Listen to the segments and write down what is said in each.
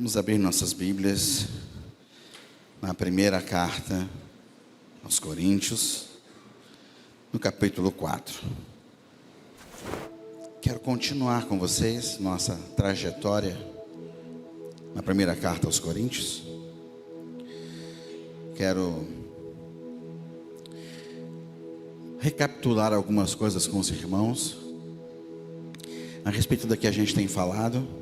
Vamos abrir nossas Bíblias na primeira carta aos Coríntios, no capítulo 4. Quero continuar com vocês nossa trajetória na primeira carta aos Coríntios. Quero recapitular algumas coisas com os irmãos a respeito do que a gente tem falado.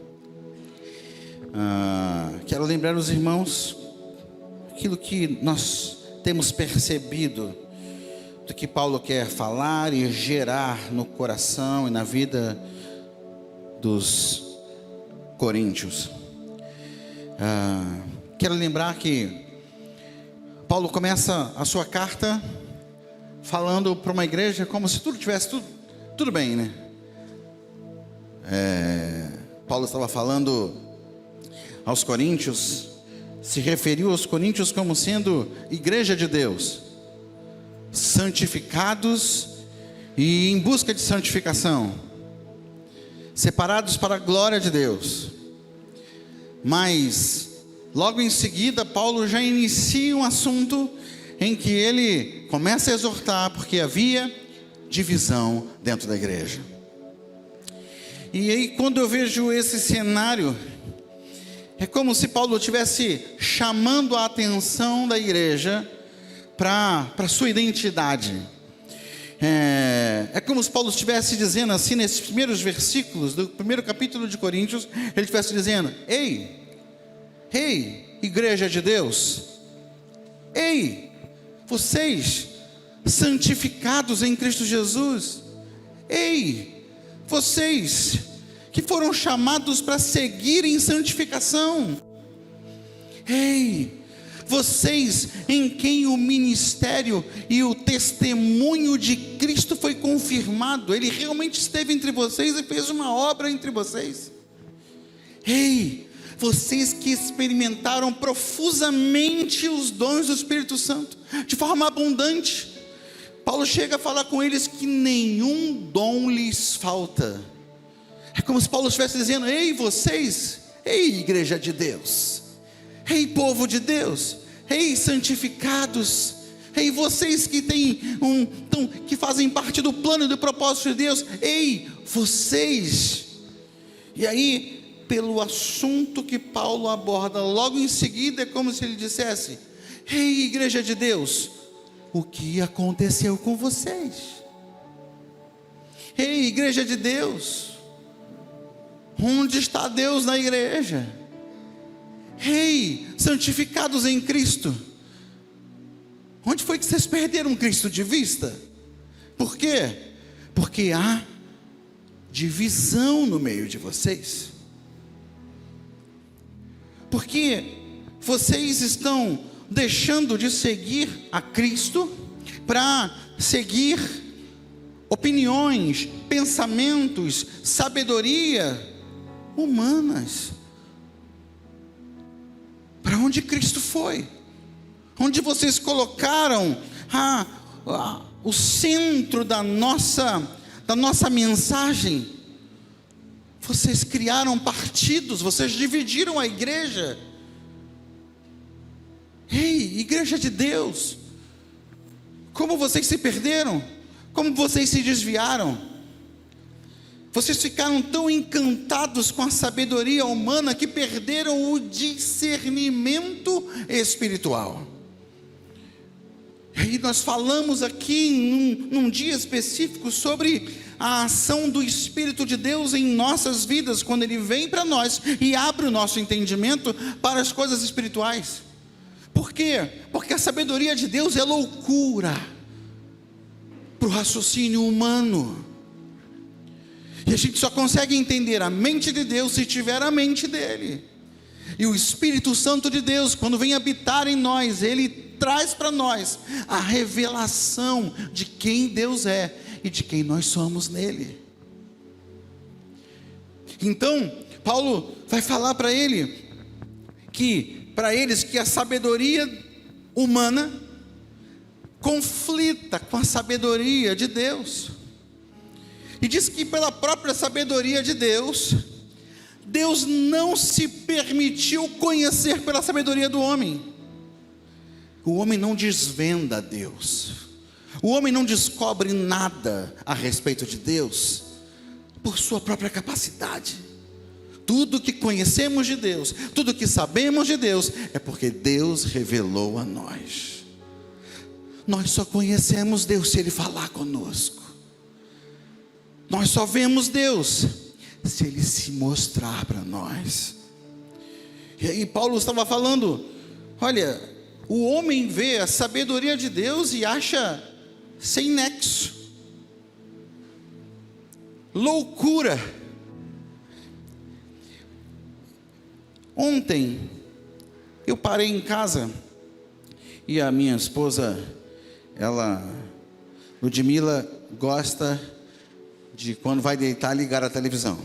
Quero lembrar os irmãos aquilo que nós temos percebido do que Paulo quer falar e gerar no coração e na vida dos coríntios. Quero lembrar que Paulo começa a sua carta falando para uma igreja como se tudo tivesse tudo bem, né? Paulo estava falando aos coríntios, se referiu aos coríntios como sendo igreja de Deus, santificados e em busca de santificação, separados para a glória de Deus. Mas logo em seguida Paulo já inicia um assunto em que ele começa a exortar, porque havia divisão dentro da igreja. E aí, quando eu vejo esse cenário, é como se Paulo estivesse chamando a atenção da igreja para a sua identidade. É como se Paulo estivesse dizendo assim, nesses primeiros versículos do primeiro capítulo de Coríntios, ele estivesse dizendo: Ei, igreja de Deus, ei, vocês santificados em Cristo Jesus, ei, vocês que foram chamados para seguir em santificação, ei, vocês em quem o ministério e o testemunho de Cristo foi confirmado, Ele realmente esteve entre vocês e fez uma obra entre vocês. Ei, vocês que experimentaram profusamente os dons do Espírito Santo, de forma abundante. Paulo chega a falar com eles que nenhum dom lhes falta. É como se Paulo estivesse dizendo: ei, vocês, ei, igreja de Deus, ei, povo de Deus, ei, santificados, ei, vocês que que fazem parte do plano e do propósito de Deus, ei, vocês. E aí, pelo assunto que Paulo aborda logo em seguida, é como se ele dissesse: ei, igreja de Deus, o que aconteceu com vocês? Ei, igreja de Deus, onde está Deus na igreja? Ei, santificados em Cristo, onde foi que vocês perderam Cristo de vista? Por quê? Porque há divisão no meio de vocês. Porque vocês estão deixando de seguir a Cristo para seguir opiniões, pensamentos, sabedoria humanas. Para onde Cristo foi? Onde vocês colocaram o centro da nossa mensagem? Vocês criaram partidos, vocês dividiram a igreja. Ei, igreja de Deus, como vocês se perderam? Como vocês se desviaram? Vocês ficaram tão encantados com a sabedoria humana que perderam o discernimento espiritual. E aí nós falamos aqui num dia específico sobre a ação do Espírito de Deus em nossas vidas, quando Ele vem para nós e abre o nosso entendimento para as coisas espirituais. Por quê? Porque a sabedoria de Deus é loucura para o raciocínio humano. E a gente só consegue entender a mente de Deus se tiver a mente dele. E o Espírito Santo de Deus, quando vem habitar em nós, ele traz para nós a revelação de quem Deus é e de quem nós somos nele. Então, Paulo vai falar para eles que a sabedoria humana conflita com a sabedoria de Deus. E diz que pela própria sabedoria de Deus, Deus não se permitiu conhecer pela sabedoria do homem. O homem não desvenda Deus. O homem não descobre nada a respeito de Deus por sua própria capacidade. Tudo que conhecemos de Deus, tudo que sabemos de Deus, é porque Deus revelou a nós. Nós só conhecemos Deus se Ele falar conosco. Nós só vemos Deus se Ele se mostrar para nós. E aí Paulo estava falando, olha, o homem vê a sabedoria de Deus e acha sem nexo, loucura. Ontem eu parei em casa e a minha esposa, Ludmila, gosta de, quando vai deitar, ligar a televisão,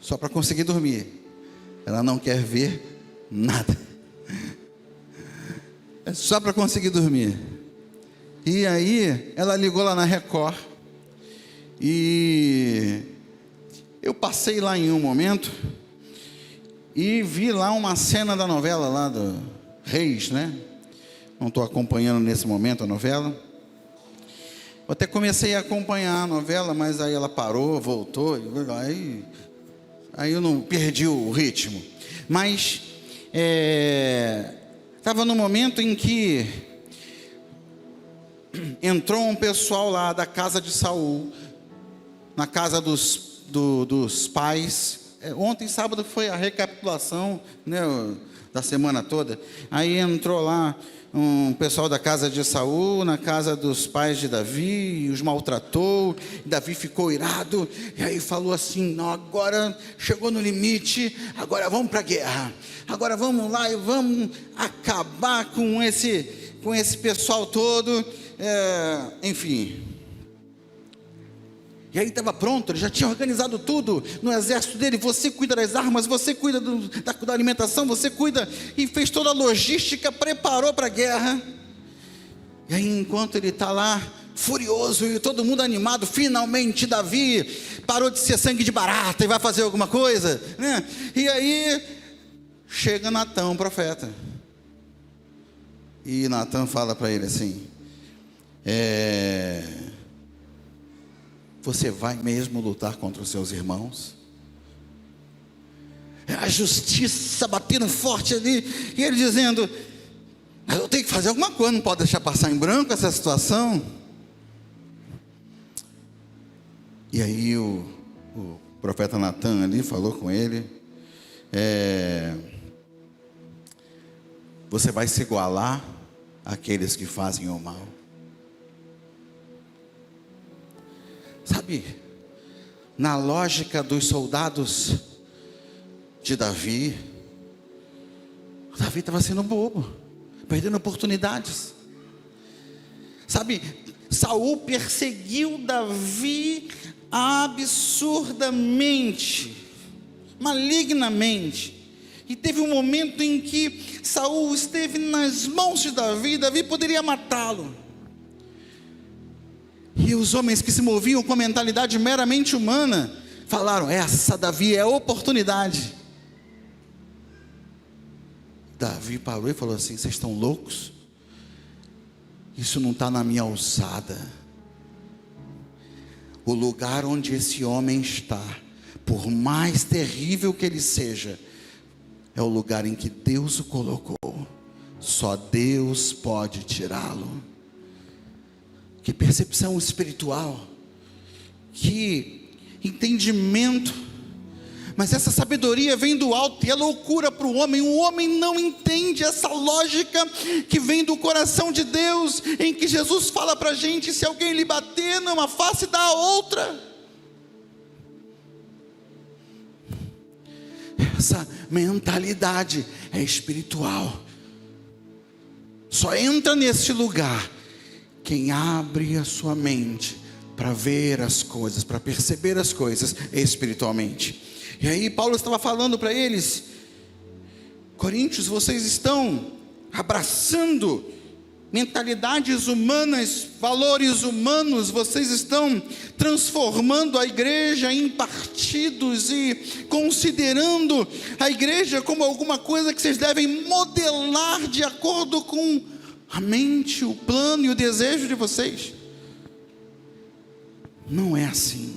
só para conseguir dormir. Ela não quer ver nada, é só para conseguir dormir. E aí ela ligou lá na Record, e eu passei lá em um momento e vi lá uma cena da novela lá do Reis, né? Não estou acompanhando nesse momento a novela. Eu até comecei a acompanhar a novela, mas aí ela parou, voltou, aí eu não perdi o ritmo. Mas estava no momento em que entrou um pessoal lá da casa de Saul, na casa dos pais. Ontem, sábado, foi a recapitulação, né, da semana toda. Aí entrou lá um pessoal da casa de Saul, na casa dos pais de Davi, e os maltratou. Davi ficou irado, e aí falou assim: não, agora chegou no limite, agora vamos para a guerra, agora vamos lá e vamos acabar com esse pessoal todo, enfim. E aí estava pronto, ele já tinha organizado tudo no exército dele. Você cuida das armas, você cuida da alimentação, você cuida, e fez toda a logística, preparou para a guerra. E aí, enquanto ele está lá, furioso, e todo mundo animado, finalmente Davi parou de ser sangue de barata e vai fazer alguma coisa, né? E aí chega Natã, o profeta, e Natã fala para ele assim: você vai mesmo lutar contra os seus irmãos? A justiça batendo forte ali, e ele dizendo: mas eu tenho que fazer alguma coisa, não pode deixar passar em branco essa situação. E aí o profeta Natã ali falou com ele: você vai se igualar àqueles que fazem o mal. Sabe, na lógica dos soldados de Davi, Davi estava sendo bobo, perdendo oportunidades. Sabe, Saul perseguiu Davi absurdamente, malignamente. E teve um momento em que Saul esteve nas mãos de Davi, Davi poderia matá-lo. E os homens que se moviam com mentalidade meramente humana falaram: essa, Davi, é a oportunidade. Davi parou e falou assim: vocês estão loucos? Isso não está na minha alçada. O lugar onde esse homem está, por mais terrível que ele seja, é o lugar em que Deus o colocou. Só Deus pode tirá-lo. Que percepção espiritual, que entendimento. Mas essa sabedoria vem do alto e é loucura para o homem. O homem não entende essa lógica que vem do coração de Deus, em que Jesus fala para a gente: se alguém lhe bater numa face, dá a outra. Essa mentalidade é espiritual. Só entra nesse lugar quem abre a sua mente para ver as coisas, para perceber as coisas espiritualmente. E aí Paulo estava falando para eles: Coríntios, vocês estão abraçando mentalidades humanas, valores humanos, vocês estão transformando a igreja em partidos e considerando a igreja como alguma coisa que vocês devem modelar de acordo com a mente, o plano e o desejo de vocês. Não é assim.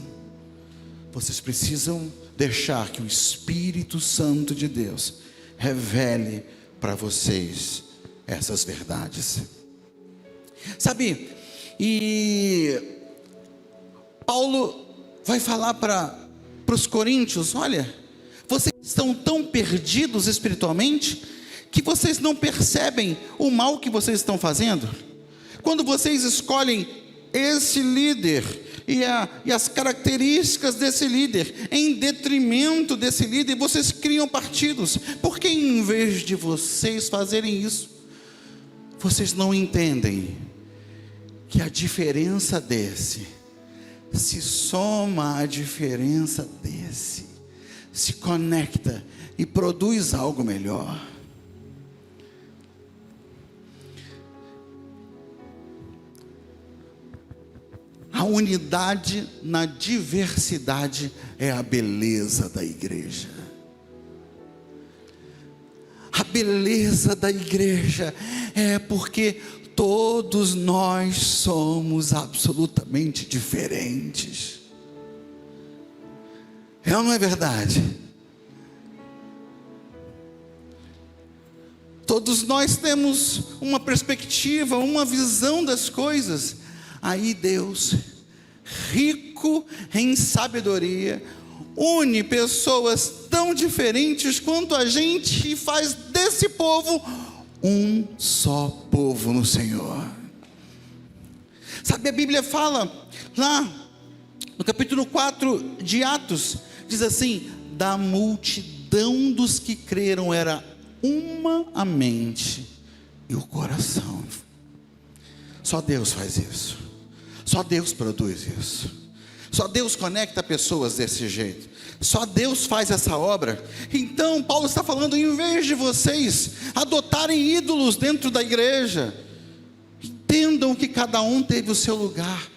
Vocês precisam deixar que o Espírito Santo de Deus revele para vocês essas verdades. Sabe, e Paulo vai falar para os coríntios: olha, vocês estão tão perdidos espiritualmente que vocês não percebem o mal que vocês estão fazendo. Quando vocês escolhem esse líder e as características desse líder em detrimento desse líder, vocês criam partidos, porque em vez de vocês fazerem isso, vocês não entendem que a diferença desse se soma à diferença desse, se conecta e produz algo melhor. A unidade na diversidade é a beleza da igreja. A beleza da igreja é porque todos nós somos absolutamente diferentes. É ou não é verdade? Todos nós temos uma perspectiva, uma visão das coisas. Aí Deus, rico em sabedoria, une pessoas tão diferentes quanto a gente e faz desse povo um só povo no Senhor. Sabe, a Bíblia fala lá no capítulo 4 de Atos, diz assim: da multidão dos que creram era uma a mente e o coração. Só Deus faz isso. Só Deus produz isso. Só Deus conecta pessoas desse jeito. Só Deus faz essa obra. Então Paulo está falando: em vez de vocês adotarem ídolos dentro da igreja, entendam que cada um teve o seu lugar.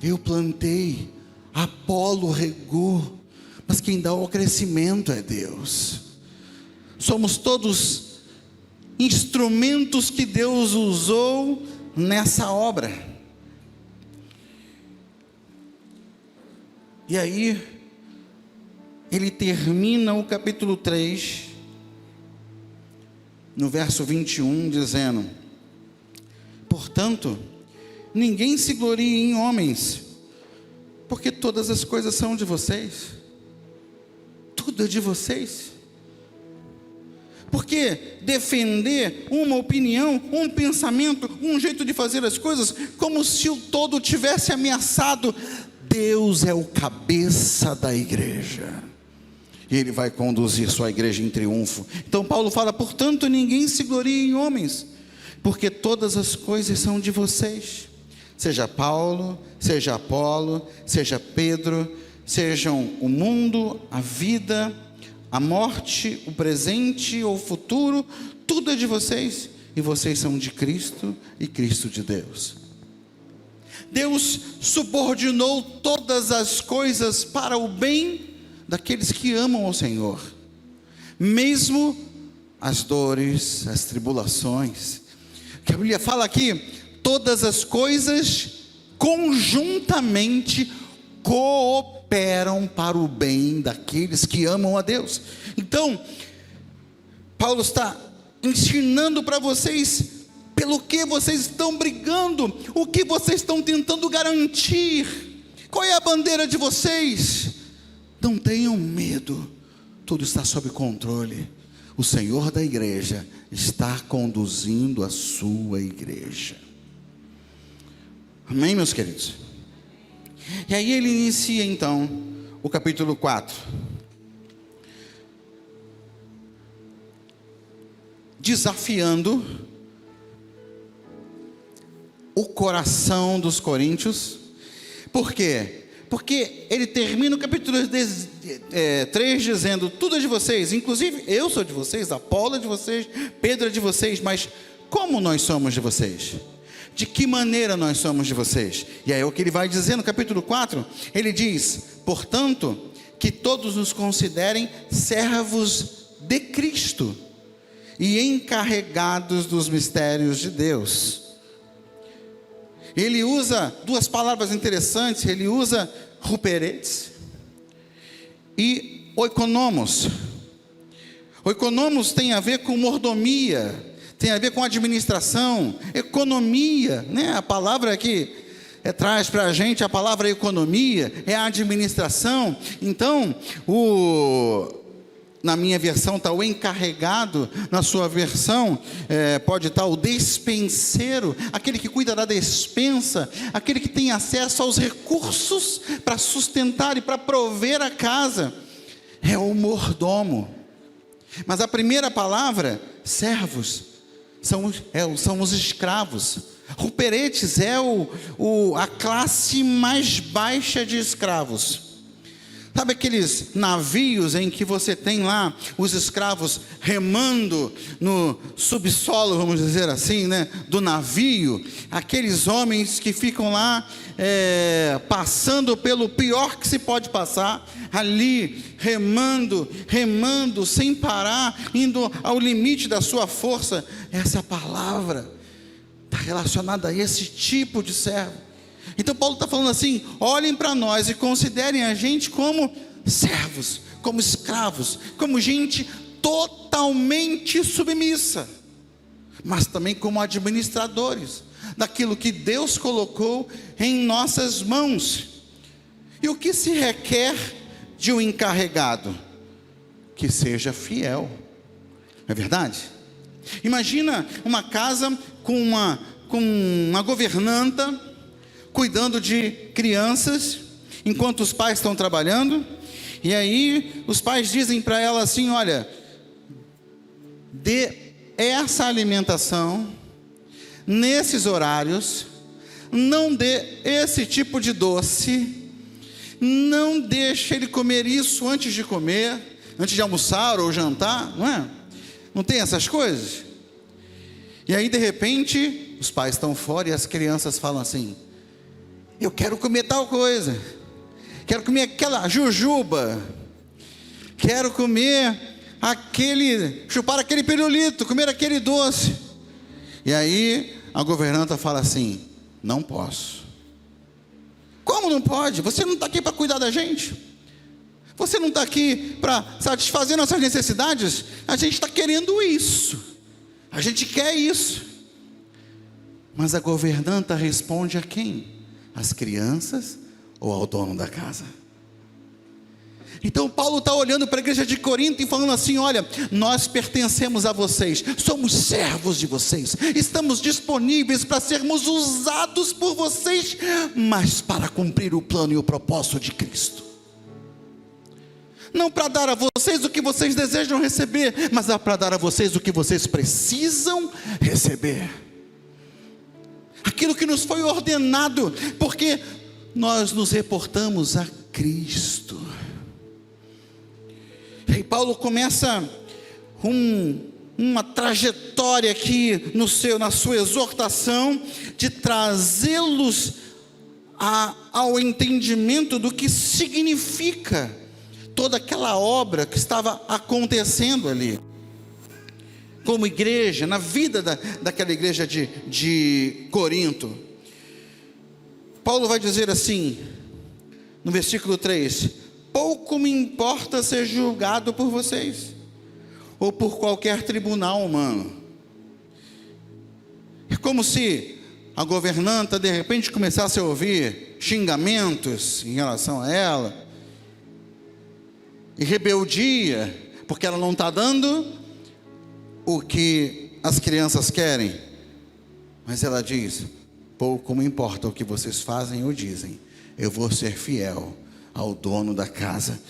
Eu plantei, Apolo regou, mas quem dá o crescimento é Deus. Somos todos instrumentos que Deus usou nessa obra. E aí ele termina o capítulo 3 no verso 21 dizendo: portanto, ninguém se glorie em homens, porque todas as coisas são de vocês. Tudo é de vocês. Porque defender uma opinião, um pensamento, um jeito de fazer as coisas, como se o todo tivesse ameaçado? Deus é o cabeça da igreja, e Ele vai conduzir sua igreja em triunfo. Então Paulo fala: portanto, ninguém se glorie em homens, porque todas as coisas são de vocês. Seja Paulo, seja Apolo, seja Pedro, sejam o mundo, a vida, a morte, o presente ou o futuro, tudo é de vocês, e vocês são de Cristo e Cristo de Deus. Deus subordinou todas as coisas para o bem daqueles que amam ao Senhor, mesmo as dores, as tribulações. Que a Bíblia fala aqui: todas as coisas conjuntamente cooperam para o bem daqueles que amam a Deus. Então, Paulo está ensinando para vocês pelo que vocês estão brigando, o que vocês estão tentando garantir, qual é a bandeira de vocês. Não tenham medo, tudo está sob controle. O Senhor da igreja está conduzindo a sua igreja. Amém, meus queridos? E aí ele inicia então o capítulo 4, desafiando o coração dos coríntios. Por quê? Porque ele termina o capítulo 3 dizendo: tudo é de vocês, inclusive eu sou de vocês, Apolo é de vocês, Pedro é de vocês, mas como nós somos de vocês? de que maneira nós somos de vocês. E aí é o que ele vai dizer no capítulo 4, ele diz: portanto, que todos nos considerem servos de Cristo e encarregados dos mistérios de Deus. Ele usa duas palavras interessantes, ele usa ruperetes e oikonomos. Oikonomos tem a ver com mordomia, tem a ver com administração, economia, né? A palavra que traz para a gente a palavra economia é a administração. Então, na minha versão está o encarregado, na sua versão pode estar o despenseiro, aquele que cuida da despensa, aquele que tem acesso aos recursos para sustentar e para prover a casa, é o mordomo. Mas a primeira palavra, servos, são os escravos. Ruperetes é a classe mais baixa de escravos. Sabe aqueles navios em que você tem lá os escravos remando no subsolo, vamos dizer assim, né, do navio? Aqueles homens que ficam lá passando pelo pior que se pode passar, ali remando, sem parar, indo ao limite da sua força. Essa palavra está relacionada a esse tipo de servo. Então Paulo está falando assim: olhem para nós e considerem a gente como servos, como escravos, como gente totalmente submissa, mas também como administradores daquilo que Deus colocou em nossas mãos. E o que se requer de um encarregado? Que seja fiel, não é verdade? Imagina uma casa com uma governanta cuidando de crianças, enquanto os pais estão trabalhando, e aí os pais dizem para ela assim: olha, dê essa alimentação, nesses horários, não dê esse tipo de doce, não deixe ele comer isso antes de comer, antes de almoçar ou jantar, não é? Não tem essas coisas? E aí de repente, os pais estão fora e as crianças falam assim: eu quero comer tal coisa, quero comer aquela jujuba, quero comer chupar aquele pirulito, comer aquele doce. E aí a governanta fala assim: não posso. Como não pode? Você não está aqui para cuidar da gente? Você não está aqui para satisfazer nossas necessidades? A gente está querendo isso, a gente quer isso. Mas a governanta responde a quem? Às crianças ou ao dono da casa? Então Paulo está olhando para a igreja de Corinto e falando assim: olha, nós pertencemos a vocês, somos servos de vocês, estamos disponíveis para sermos usados por vocês, mas para cumprir o plano e o propósito de Cristo. Não para dar a vocês o que vocês desejam receber, mas para dar a vocês o que vocês precisam receber. Aquilo que nos foi ordenado, porque nós nos reportamos a Cristo. E Paulo começa uma trajetória aqui na sua exortação, de trazê-los ao entendimento do que significa toda aquela obra que estava acontecendo ali, como igreja, na vida daquela igreja de Corinto. Paulo vai dizer assim, no versículo 3: pouco me importa ser julgado por vocês, ou por qualquer tribunal humano. É como se a governanta de repente começasse a ouvir xingamentos em relação a ela, e rebeldia, porque ela não está dando o que as crianças querem. Mas ela diz: pouco me importa o que vocês fazem ou dizem, eu vou ser fiel ao dono da casa.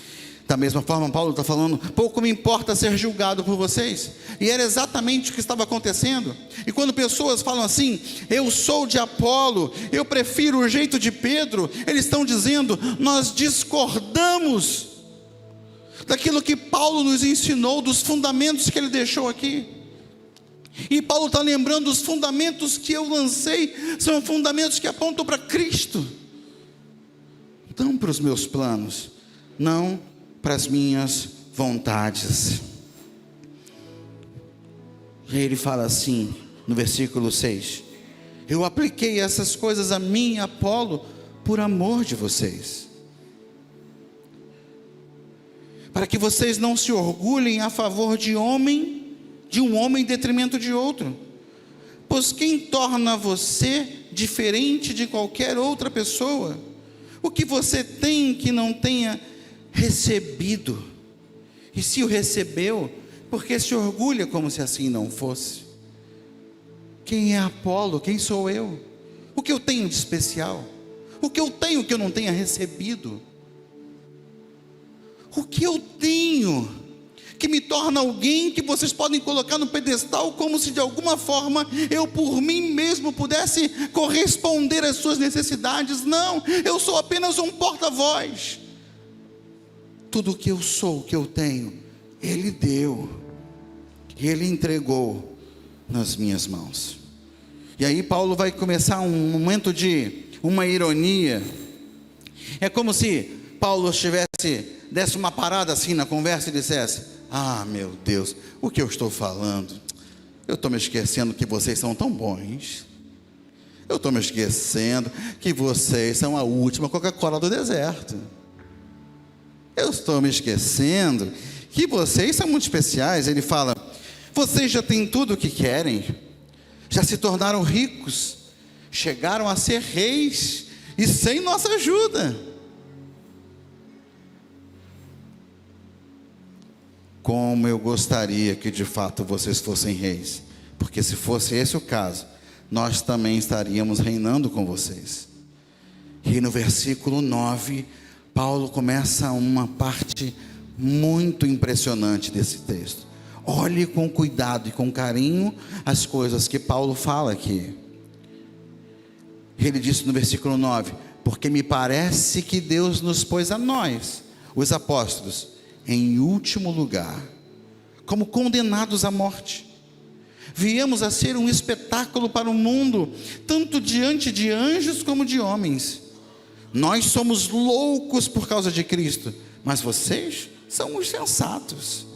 Da mesma forma, Paulo está falando: pouco me importa ser julgado por vocês. E era exatamente o que estava acontecendo. E quando pessoas falam assim: eu sou de Apolo, eu prefiro o jeito de Pedro, eles estão dizendo: nós discordamos daquilo que Paulo nos ensinou, dos fundamentos que ele deixou aqui. E Paulo está lembrando: os fundamentos que eu lancei são fundamentos que apontam para Cristo, não para os meus planos, não para as minhas vontades. E aí ele fala assim no versículo 6: eu apliquei essas coisas a mim e a Apolo por amor de vocês, para que vocês não se orgulhem a favor de um homem em detrimento de outro. Pois quem torna você diferente de qualquer outra pessoa? O que você tem que não tenha recebido? E se o recebeu, por que se orgulha como se assim não fosse? Quem é Apolo? Quem sou eu? O que eu tenho de especial? O que eu tenho que eu não tenha recebido? O que eu tenho que me torna alguém que vocês podem colocar no pedestal, como se de alguma forma eu por mim mesmo pudesse corresponder às suas necessidades? Não, eu sou apenas um porta-voz. Tudo o que eu sou, o que eu tenho, Ele deu, Ele entregou nas minhas mãos. E aí Paulo vai começar um momento de uma ironia. É como se Paulo desse uma parada assim na conversa e dissesse: ah, meu Deus, o que eu estou falando? Eu estou me esquecendo que vocês são tão bons. Eu estou me esquecendo que vocês são a última Coca-Cola do deserto. Eu estou me esquecendo que vocês são muito especiais. Ele fala: vocês já têm tudo o que querem, já se tornaram ricos, chegaram a ser reis, e sem nossa ajuda. Como eu gostaria que de fato vocês fossem reis, porque se fosse esse o caso, nós também estaríamos reinando com vocês. E no versículo 9, Paulo começa uma parte muito impressionante desse texto. Olhe com cuidado e com carinho as coisas que Paulo fala aqui. Ele disse no versículo 9: porque me parece que Deus nos pôs a nós, os apóstolos, em último lugar, como condenados à morte. Viemos a ser um espetáculo para o mundo, tanto diante de anjos como de homens. Nós somos loucos por causa de Cristo, mas vocês são os sensatos.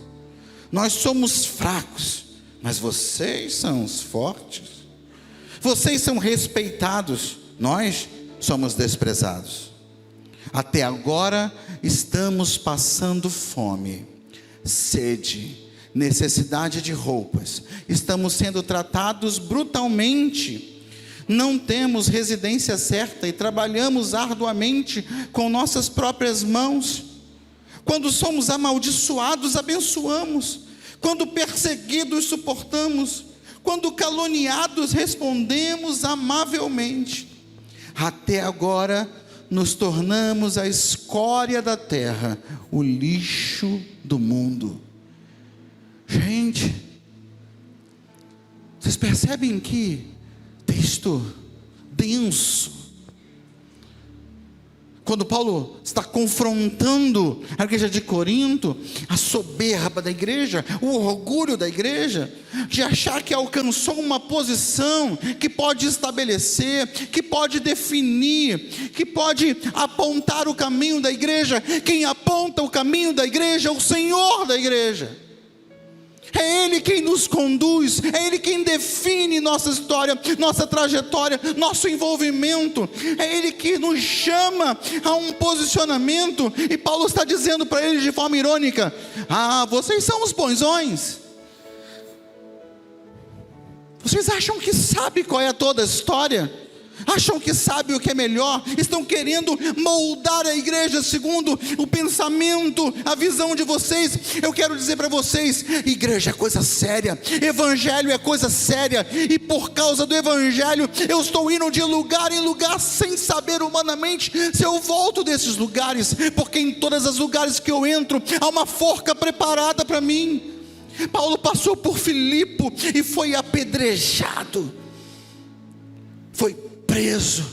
Nós somos fracos, mas vocês são os fortes. Vocês são respeitados, nós somos desprezados. Até agora estamos passando fome, sede, necessidade de roupas. Estamos sendo tratados brutalmente. Não temos residência certa e trabalhamos arduamente com nossas próprias mãos. Quando somos amaldiçoados, abençoamos. Quando perseguidos, suportamos. Quando caluniados, respondemos amavelmente. Até agora nos tornamos a escória da terra, o lixo do mundo. Gente, vocês percebem que texto denso? Quando Paulo está confrontando a igreja de Corinto, a soberba da igreja, o orgulho da igreja, de achar que alcançou uma posição que pode estabelecer, que pode definir, que pode apontar o caminho da igreja. Quem aponta o caminho da igreja é o Senhor da igreja. É Ele quem nos conduz, é Ele quem define nossa história, nossa trajetória, nosso envolvimento. É Ele que nos chama a um posicionamento. E Paulo está dizendo para eles de forma irônica: ah, vocês são os bonzões. Vocês acham que sabem qual é toda a história? Acham que sabem o que é melhor? Estão querendo moldar a igreja segundo o pensamento, a visão de vocês. Eu quero dizer para vocês: igreja é coisa séria, evangelho é coisa séria. E por causa do evangelho, eu estou indo de lugar em lugar sem saber humanamente se eu volto desses lugares, porque em todos os lugares que eu entro, há uma forca preparada para mim. Paulo passou por Filipe e foi apedrejado, foi preso.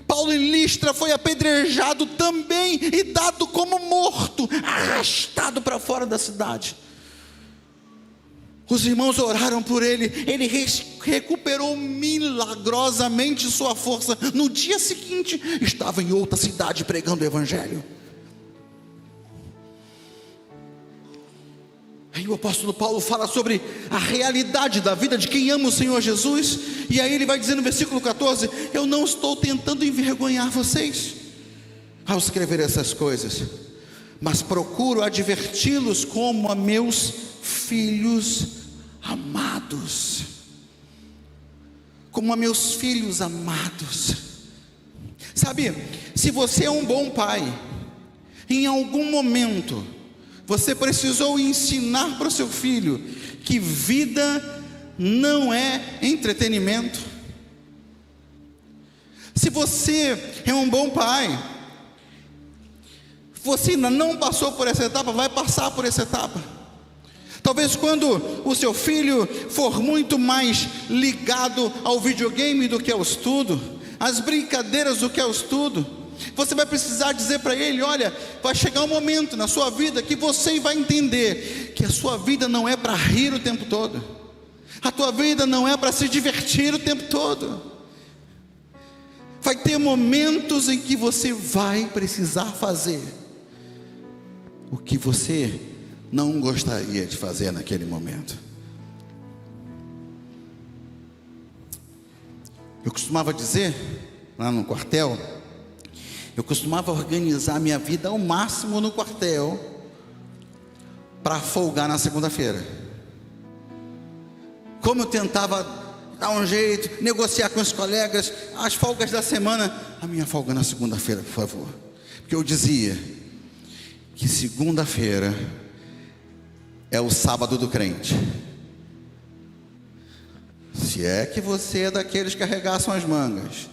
Paulo em Listra foi apedrejado também e dado como morto, arrastado para fora da cidade. Os irmãos oraram por ele, ele recuperou milagrosamente sua força. No dia seguinte, estava em outra cidade pregando o evangelho. Aí o apóstolo Paulo fala sobre a realidade da vida de quem ama o Senhor Jesus. E aí ele vai dizer no versículo 14: eu não estou tentando envergonhar vocês ao escrever essas coisas, mas procuro adverti-los como a meus filhos amados. Como a meus filhos amados. Sabe, se você é um bom pai, em algum momento você precisou ensinar para o seu filho que vida não é entretenimento. Se você é um bom pai, você ainda não passou por essa etapa, vai passar por essa etapa. Talvez quando o seu filho for muito mais ligado ao videogame do que ao estudo, às brincadeiras do que ao estudo, você vai precisar dizer para ele: olha, vai chegar um momento na sua vida que você vai entender que a sua vida não é para rir o tempo todo, a tua vida não é para se divertir o tempo todo. Vai ter momentos em que você vai precisar fazer o que você não gostaria de fazer naquele momento. Eu costumava dizer, lá no quartel, eu costumava organizar minha vida ao máximo no quartel, para folgar na segunda-feira. Como eu tentava dar um jeito, negociar com os colegas, as folgas da semana, a minha folga na segunda-feira, por favor. Porque eu dizia que segunda-feira é o sábado do crente. Se é que você é daqueles que arregaçam as mangas.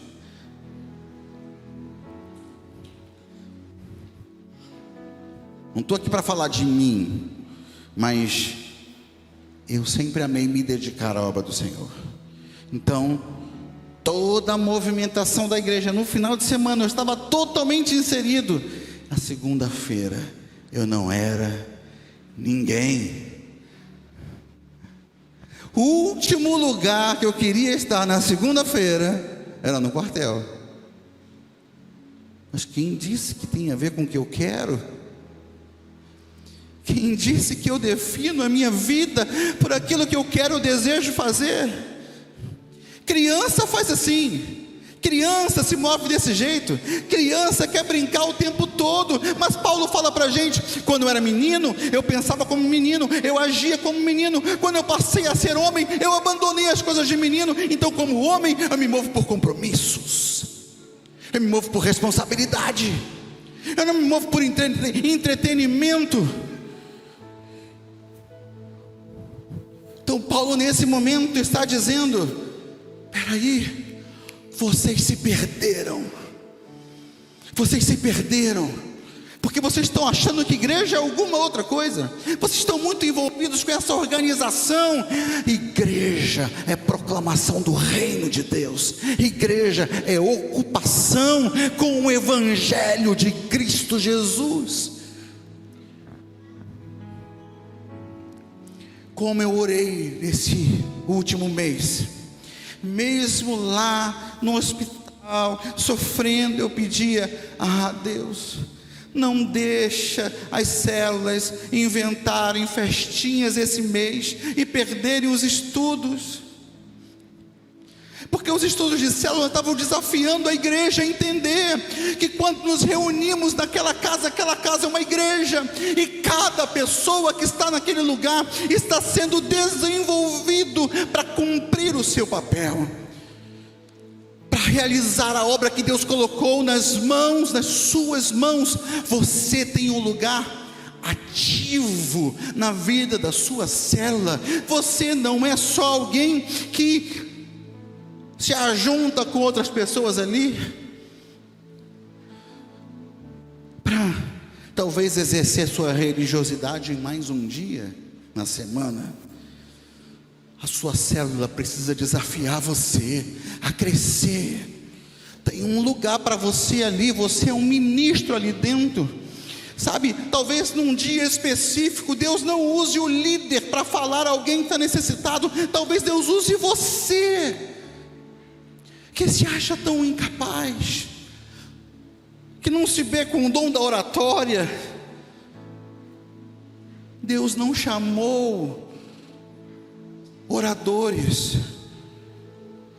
Não estou aqui para falar de mim, mas eu sempre amei me dedicar à obra do Senhor. Então, toda a movimentação da igreja no final de semana eu estava totalmente inserido. Na segunda-feira eu não era ninguém. O último lugar que eu queria estar na segunda-feira era no quartel. Mas quem disse que tem a ver com o que eu quero? Quem disse que eu defino a minha vida por aquilo que eu quero ou desejo fazer? Criança faz assim, criança se move desse jeito, criança quer brincar o tempo todo. Mas Paulo fala para a gente: quando eu era menino, eu pensava como menino, eu agia como menino. Quando eu passei a ser homem, eu abandonei as coisas de menino. Então, como homem, eu me movo por compromissos, eu me movo por responsabilidade, eu não me movo por entretenimento. Então Paulo nesse momento está dizendo: peraí, vocês se perderam, porque vocês estão achando que igreja é alguma outra coisa, vocês estão muito envolvidos com essa organização. Igreja é proclamação do reino de Deus, igreja é ocupação com o evangelho de Cristo Jesus. Como eu orei nesse último mês, mesmo lá no hospital, sofrendo, eu pedia: Deus, não deixa as células inventarem festinhas esse mês e perderem os estudos. Porque os estudos de célula estavam desafiando a igreja a entender que quando nos reunimos naquela casa, aquela casa é uma igreja, e cada pessoa que está naquele lugar está sendo desenvolvido para cumprir o seu papel, para realizar a obra que Deus colocou nas suas mãos. Você tem um lugar ativo na vida da sua célula. Você não é só alguém que se ajunta com outras pessoas ali para talvez exercer sua religiosidade em mais um dia na semana. A sua célula precisa desafiar você a crescer. Tem um lugar para você ali, você é um ministro ali dentro. Sabe, talvez num dia específico Deus não use o líder para falar a alguém que está necessitado. Talvez Deus use você, que se acha tão incapaz, que não se vê com o dom da oratória. Deus não chamou oradores,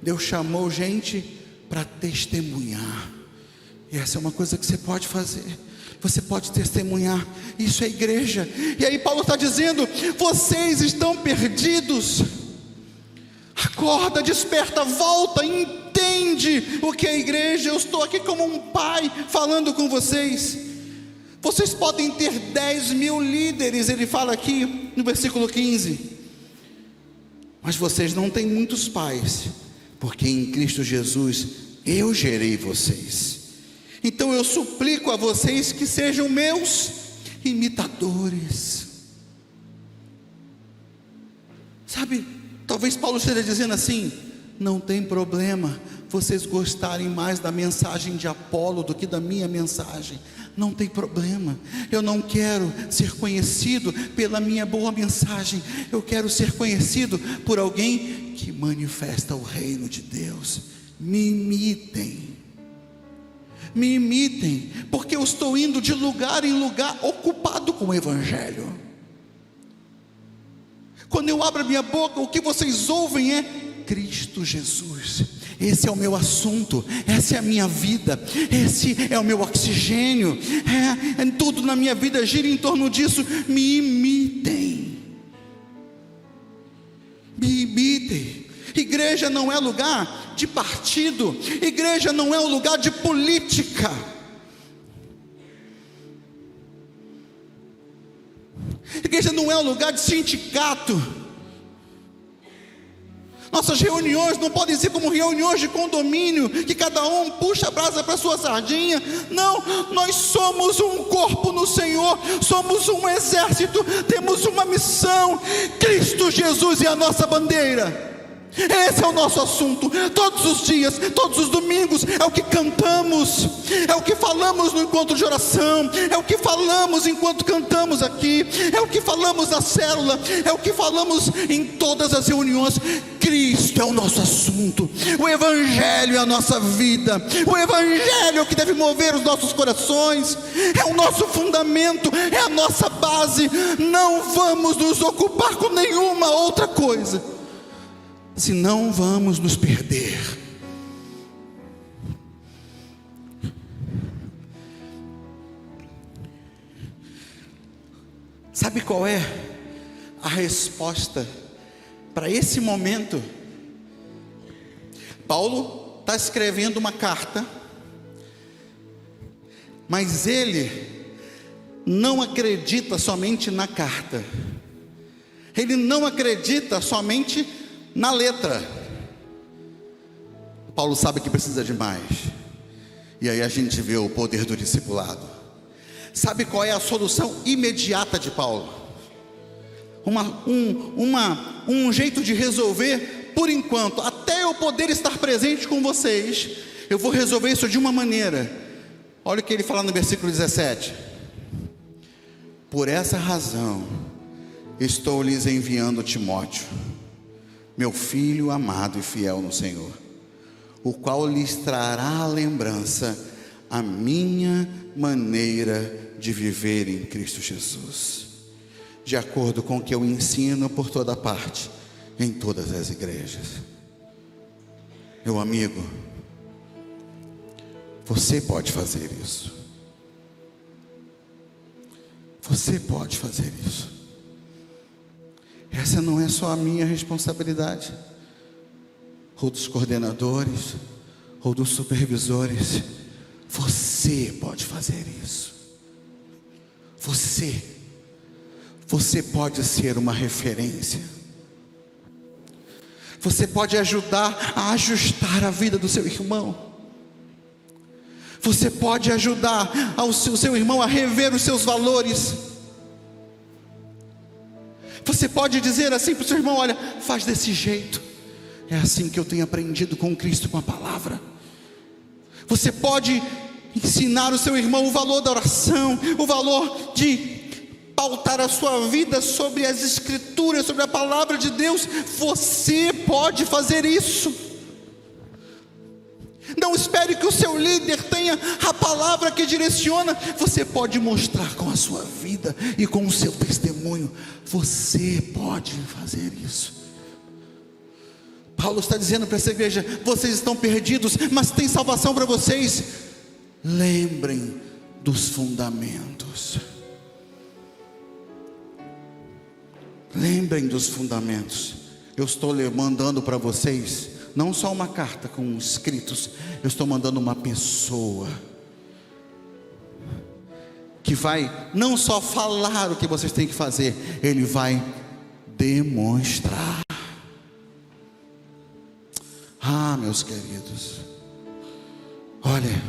Deus chamou gente para testemunhar. E essa é uma coisa que você pode fazer. Você pode testemunhar. Isso é igreja. E aí Paulo está dizendo: vocês estão perdidos. Acorda, desperta, volta, entende o que é igreja. Eu estou aqui como um pai falando com vocês. Vocês podem ter 10.000 líderes, ele fala aqui no versículo 15, mas vocês não têm muitos pais, porque em Cristo Jesus eu gerei vocês. Então eu suplico a vocês que sejam meus imitadores. Sabe, talvez Paulo esteja dizendo assim: não tem problema vocês gostarem mais da mensagem de Apolo do que da minha mensagem. Não tem problema. Eu não quero ser conhecido pela minha boa mensagem. Eu quero ser conhecido por alguém que manifesta o reino de Deus. Me imitem. Me imitem, porque eu estou indo de lugar em lugar ocupado com o evangelho. Quando eu abro a minha boca, o que vocês ouvem é Cristo Jesus. Esse é o meu assunto, essa é a minha vida, esse é o meu oxigênio, tudo na minha vida gira em torno disso. Me imitem. Me imitem. Igreja não é lugar de partido, igreja não é um lugar de política. Igreja não é um lugar de sindicato. Nossas reuniões não podem ser como reuniões de condomínio, que cada um puxa a brasa para a sua sardinha. Não, nós somos um corpo no Senhor, somos um exército, temos uma missão. Cristo Jesus é a nossa bandeira. Esse é o nosso assunto, todos os dias, todos os domingos, é o que cantamos, é o que falamos no encontro de oração, é o que falamos enquanto cantamos aqui, é o que falamos na célula, é o que falamos em todas as reuniões. Cristo é o nosso assunto, o Evangelho é a nossa vida, o Evangelho é o que deve mover os nossos corações, é o nosso fundamento, é a nossa base. Não vamos nos ocupar com nenhuma outra coisa, senão vamos nos perder. Sabe qual é a resposta para esse momento? Paulo está escrevendo uma carta, mas ele não acredita somente na carta, ele não acredita somente na letra. Paulo sabe que precisa de mais, e aí a gente vê o poder do discipulado. Sabe qual é a solução imediata de Paulo? Um jeito de resolver, por enquanto, até eu poder estar presente com vocês, eu vou resolver isso de uma maneira. Olha o que ele fala no versículo 17: por essa razão estou lhes enviando Timóteo, meu filho amado e fiel no Senhor, o qual lhes trará à lembrança a minha maneira de viver em Cristo Jesus, de acordo com o que eu ensino por toda parte, em todas as igrejas. Meu amigo, você pode fazer isso. Você pode fazer isso. Essa não é só a minha responsabilidade, ou dos coordenadores, ou dos supervisores. Você pode fazer isso. Você pode ser uma referência. Você pode ajudar a ajustar a vida do seu irmão. Você pode ajudar o seu irmão a rever os seus valores. Você pode dizer assim para o seu irmão: olha, faz desse jeito, é assim que eu tenho aprendido com Cristo, com a palavra. Você pode ensinar o seu irmão o valor da oração, o valor de pautar a sua vida sobre as Escrituras, sobre a palavra de Deus, você pode fazer isso. Não espere que o seu líder tenha a palavra que direciona. Você pode mostrar com a sua vida e com o seu testemunho. Você pode fazer isso. Paulo está dizendo para essa igreja: vocês estão perdidos, mas tem salvação para vocês. Lembrem dos fundamentos. Lembrem dos fundamentos. Eu estou mandando para vocês não só uma carta com escritos, eu estou mandando uma pessoa que vai não só falar o que vocês têm que fazer, ele vai demonstrar. Ah, meus queridos, olha,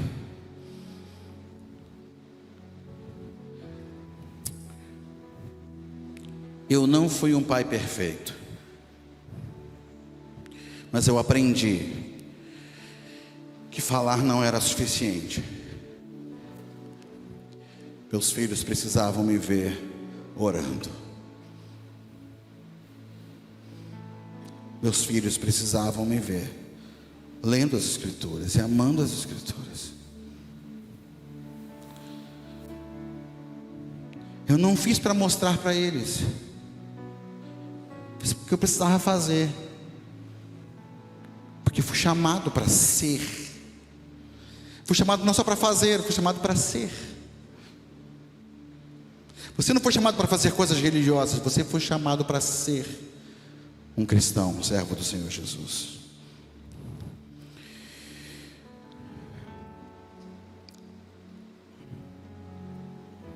eu não fui um pai perfeito, mas eu aprendi que falar não era suficiente. Meus filhos precisavam me ver orando. Meus filhos precisavam me ver lendo as Escrituras e amando as Escrituras. Eu não fiz para mostrar para eles, fiz porque eu precisava fazer, porque fui chamado para ser. Fui chamado não só para fazer, fui chamado para ser. Você não foi chamado para fazer coisas religiosas, você foi chamado para ser um cristão, um servo do Senhor Jesus.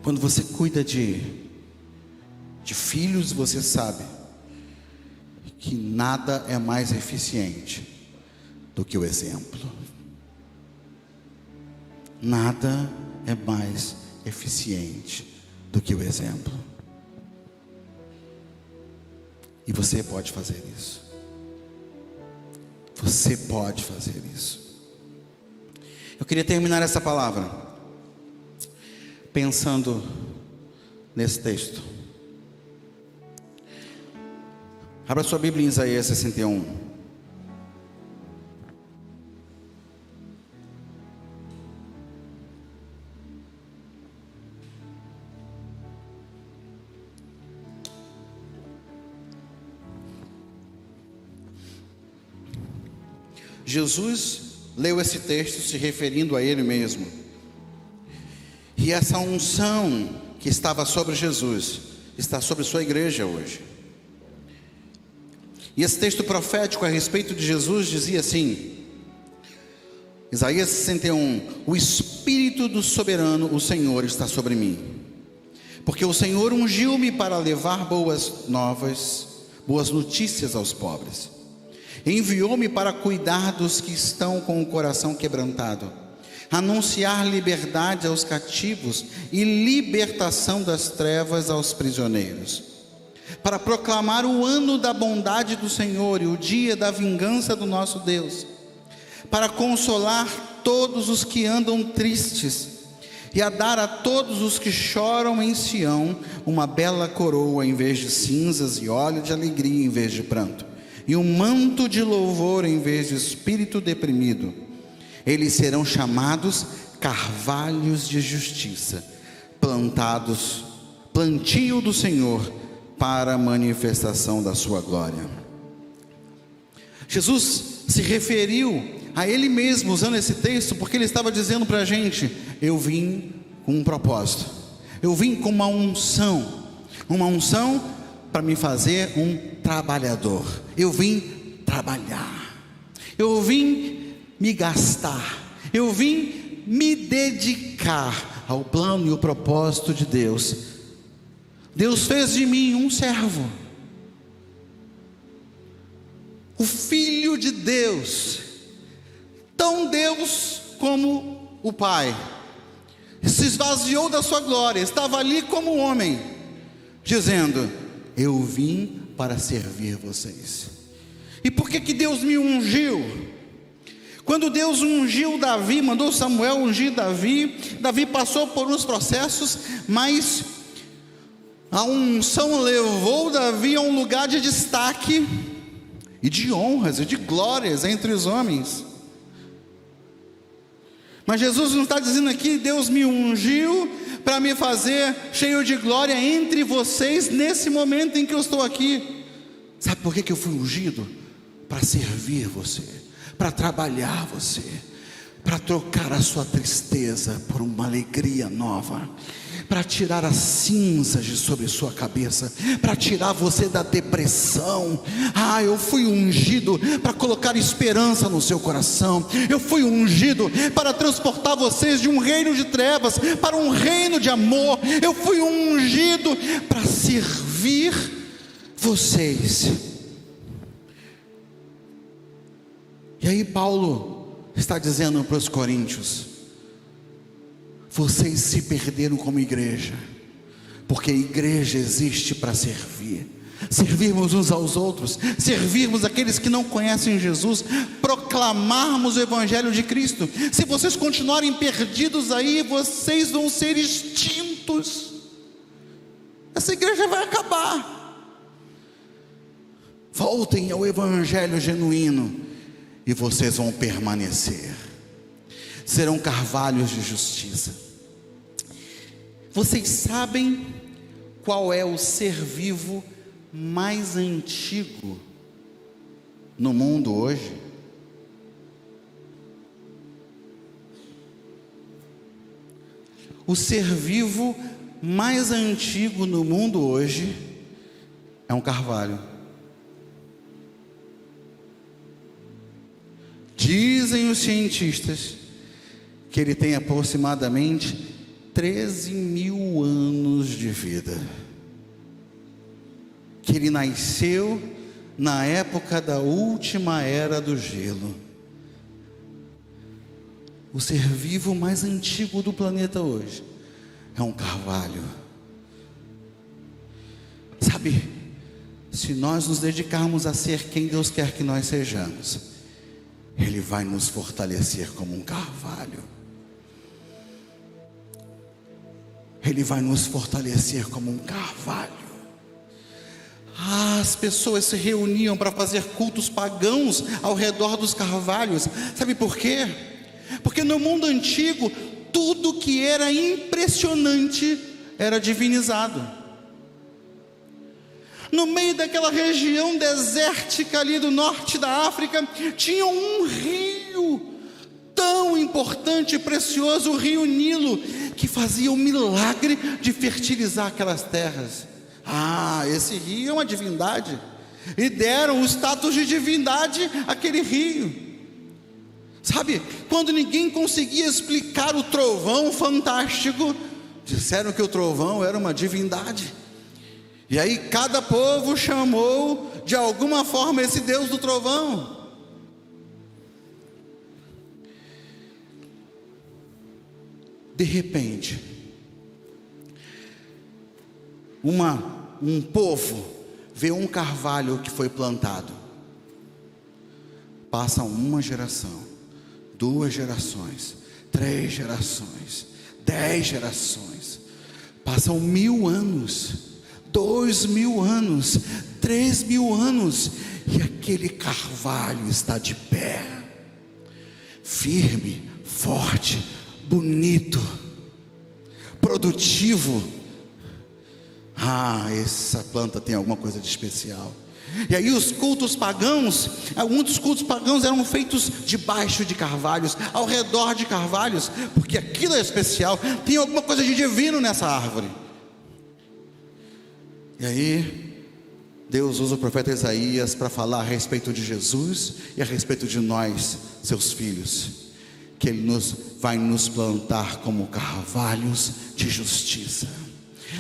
Quando você cuida de filhos, você sabe que nada é mais eficiente do que o exemplo. Nada é mais eficiente do que o exemplo. E você pode fazer isso. Você pode fazer isso. Eu queria terminar essa palavra pensando nesse texto. Abra sua Bíblia em Isaías 61. Jesus leu esse texto se referindo a Ele mesmo. E essa unção que estava sobre Jesus está sobre sua igreja hoje. E esse texto profético a respeito de Jesus dizia assim, Isaías 61: o Espírito do soberano, o Senhor, está sobre mim, porque o Senhor ungiu-me para levar boas novas, boas notícias aos pobres. Enviou-me para cuidar dos que estão com o coração quebrantado, anunciar liberdade aos cativos e libertação das trevas aos prisioneiros, para proclamar o ano da bondade do Senhor e o dia da vingança do nosso Deus, para consolar todos os que andam tristes e a dar a todos os que choram em Sião uma bela coroa em vez de cinzas e óleo de alegria em vez de pranto, e um manto de louvor em vez de espírito deprimido. Eles serão chamados carvalhos de justiça, plantio do Senhor, para a manifestação da sua glória. Jesus se referiu a Ele mesmo usando esse texto, porque Ele estava dizendo para a gente: eu vim com um propósito, eu vim com uma unção para me fazer um trabalhador. Eu vim trabalhar, eu vim me gastar, eu vim me dedicar ao plano e o propósito de Deus. Deus fez de mim um servo, o Filho de Deus, tão Deus como o Pai. Se esvaziou da sua glória, estava ali como homem, dizendo: eu vim para servir vocês. E por que Deus me ungiu? Quando Deus ungiu Davi, mandou Samuel ungir Davi, Davi passou por uns processos, mas a unção levou Davi a um lugar de destaque, e de honras, e de glórias entre os homens. Mas Jesus não está dizendo aqui, Deus me ungiu para me fazer cheio de glória entre vocês, nesse momento em que eu estou aqui. Sabe por que eu fui ungido? Para servir você, para trabalhar você, para trocar a sua tristeza por uma alegria nova, para tirar as cinzas de sobre sua cabeça, para tirar você da depressão. Eu fui ungido para colocar esperança no seu coração. Eu fui ungido para transportar vocês de um reino de trevas para um reino de amor. Eu fui ungido para servir vocês. E aí Paulo está dizendo para os coríntios: vocês se perderam como igreja, porque a igreja existe para servir, servirmos uns aos outros, servirmos aqueles que não conhecem Jesus, proclamarmos o evangelho de Cristo. Se vocês continuarem perdidos aí, vocês vão ser extintos, essa igreja vai acabar. Voltem ao evangelho genuíno e vocês vão permanecer, serão carvalhos de justiça. Vocês sabem qual é o ser vivo mais antigo no mundo hoje? O ser vivo mais antigo no mundo hoje é um carvalho. Dizem os cientistas que ele tem aproximadamente 13 mil anos de vida, que ele nasceu na época da última era do gelo. O ser vivo mais antigo do planeta hoje é um carvalho. Sabe, se nós nos dedicarmos a ser quem Deus quer que nós sejamos, Ele vai nos fortalecer como um carvalho. Ele vai nos fortalecer como um carvalho. As pessoas se reuniam para fazer cultos pagãos ao redor dos carvalhos. Sabe por quê? Porque no mundo antigo, tudo que era impressionante era divinizado. No meio daquela região desértica ali do norte da África, tinha um rio tão importante e precioso, o rio Nilo, que fazia o milagre de fertilizar aquelas terras. Esse rio é uma divindade, e deram o status de divindade àquele rio. Sabe, quando ninguém conseguia explicar o trovão fantástico, disseram que o trovão era uma divindade. E aí cada povo chamou de alguma forma esse Deus do trovão. De repente, um povo vê um carvalho que foi plantado. Passa uma geração, 2 gerações, 3 gerações, 10 gerações. Passam 1000 anos, 2000 anos, 3000 anos, e aquele carvalho está de pé, firme, forte, bonito, produtivo. Essa planta tem alguma coisa de especial. E aí os cultos pagãos, alguns dos cultos pagãos eram feitos debaixo de carvalhos, ao redor de carvalhos, porque aquilo é especial, tem alguma coisa de divino nessa árvore. E aí Deus usa o profeta Isaías para falar a respeito de Jesus e a respeito de nós, seus filhos, que Ele vai nos plantar como carvalhos de justiça.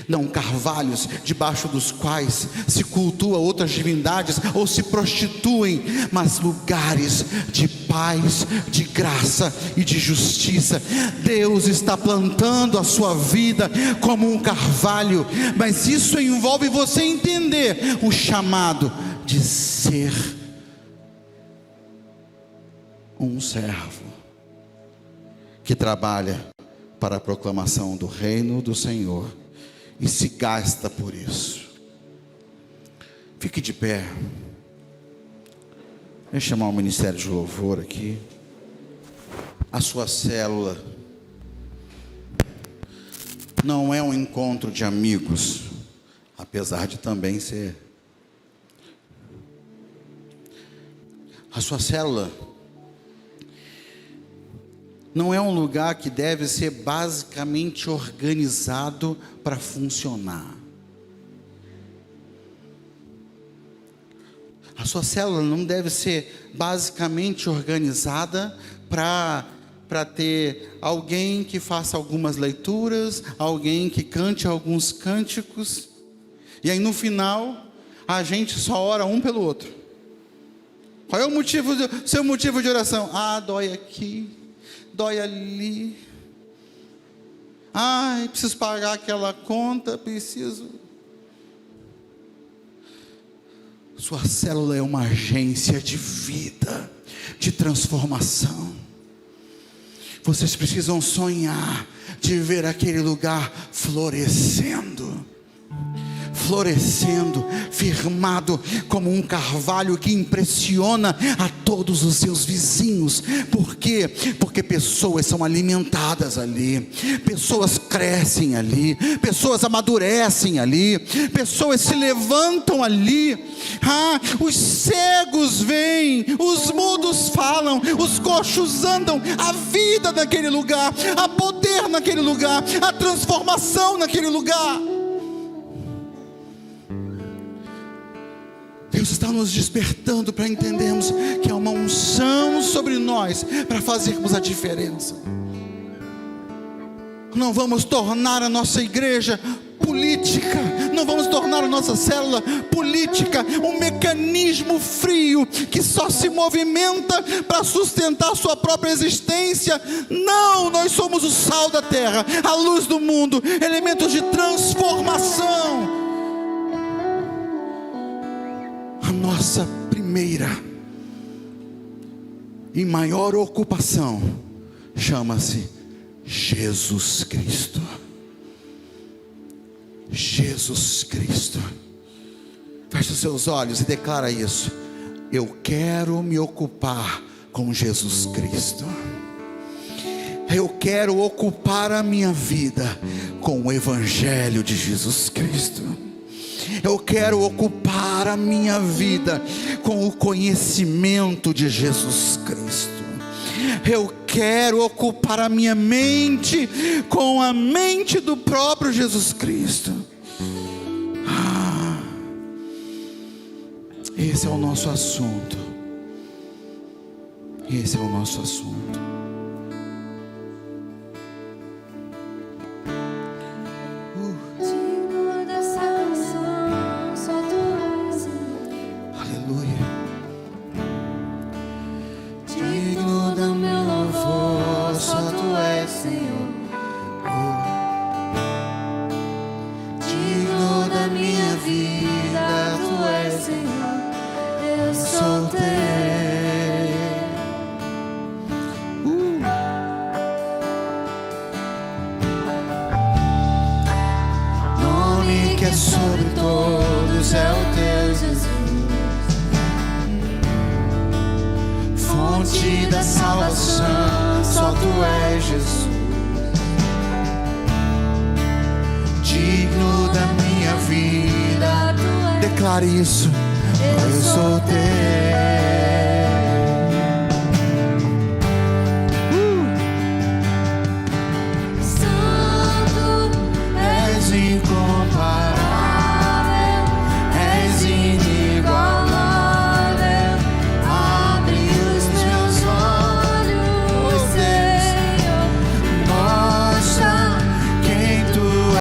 Não carvalhos debaixo dos quais se cultua outras divindades ou se prostituem, mas lugares de paz, de graça e de justiça. Deus está plantando a sua vida como um carvalho, mas isso envolve você entender o chamado de ser um servo que trabalha para a proclamação do reino do Senhor e se gasta por isso. Fique de pé. Deixa eu chamar o ministério de louvor aqui. A sua célula não é um encontro de amigos, apesar de também ser. A sua célula não é um lugar que deve ser basicamente organizado para funcionar. A sua célula não deve ser basicamente organizada para ter alguém que faça algumas leituras, alguém que cante alguns cânticos, e aí no final a gente só ora um pelo outro. Qual é o motivo seu motivo de oração? Ah, dói aqui, dói ali. Ai, preciso pagar aquela conta, preciso. Sua célula é uma agência de vida, de transformação. Vocês precisam sonhar de ver aquele lugar florescendo, firmado como um carvalho que impressiona a todos os seus vizinhos. Por quê? Porque pessoas são alimentadas ali, pessoas crescem ali, pessoas amadurecem ali, pessoas se levantam ali. Os cegos veem, os mudos falam, os coxos andam. A vida naquele lugar, há poder naquele lugar, a transformação naquele lugar. Deus está nos despertando para entendermos que há uma unção sobre nós para fazermos a diferença. Não vamos tornar a nossa igreja política, não vamos tornar a nossa célula política, um mecanismo frio que só se movimenta para sustentar sua própria existência. Não, nós somos o sal da terra, a luz do mundo, elementos de transformação. A nossa primeira e maior ocupação chama-se Jesus Cristo. Jesus Cristo. Feche os seus olhos e declara isso. Eu quero me ocupar com Jesus Cristo. Eu quero ocupar a minha vida com o Evangelho de Jesus Cristo. Eu quero ocupar a minha vida com o conhecimento de Jesus Cristo. Eu quero ocupar a minha mente com a mente do próprio Jesus Cristo. Esse é o nosso assunto. Esse é o nosso assunto. Sobre todos é o teu Jesus, fonte da salvação, só tu és Jesus, digno da minha vida. Declare isso. Eu sou teu.